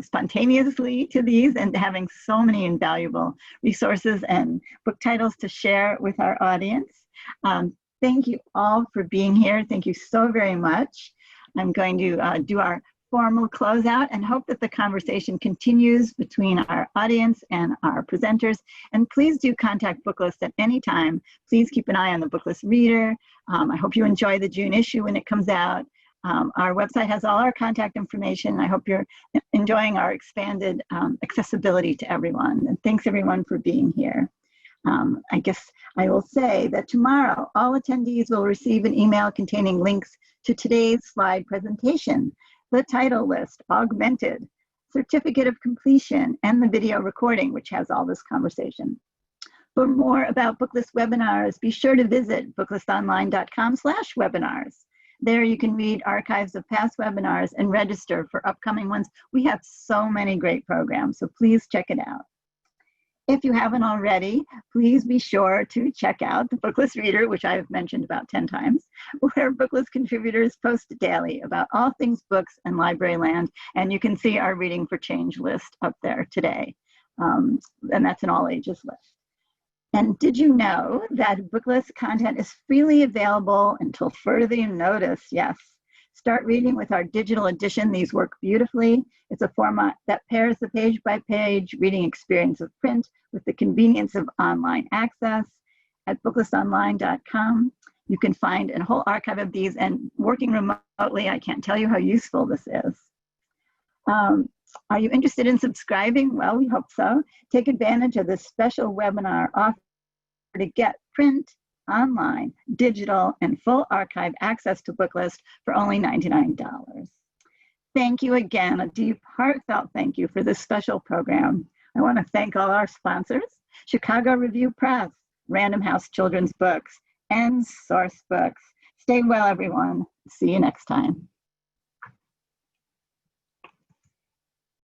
spontaneously to these and having so many invaluable resources and book titles to share with our audience. Thank you all for being here. Thank you so very much. I'm going to do our formal closeout and hope that the conversation continues between our audience and our presenters. And please do contact Booklist at any time. Please keep an eye on the Booklist reader. I hope you enjoy the June issue when it comes out. Our website has all our contact information. I hope you're enjoying our expanded accessibility to everyone. And thanks everyone for being here. I guess I will say that tomorrow, all attendees will receive an email containing links to today's slide presentation, the title list, augmented, certificate of completion, and the video recording, which has all this conversation. For more about Booklist webinars, be sure to visit booklistonline.com/webinars. There you can read archives of past webinars and register for upcoming ones. We have so many great programs, so please check it out. If you haven't already, please be sure to check out the Booklist Reader, which I've mentioned about 10 times, where Booklist contributors post daily about all things books and library land. And you can see our Reading for Change list up there today. And that's an all ages list. And did you know that Booklist content is freely available until further notice? Yes. Start reading with our digital edition. These work beautifully. It's a format that pairs the page-by-page reading experience of print with the convenience of online access. At booklistonline.com, you can find a whole archive of these, and working remotely, I can't tell you how useful this is. Are you interested in subscribing? Well, we hope so. Take advantage of this special webinar offer to get print, online, digital, and full archive access to Booklist for only $99. Thank you again, a deep, heartfelt thank you for this special program. I want to thank all our sponsors, Chicago Review Press, Random House Children's Books, and Sourcebooks. Stay well, everyone. See you next time.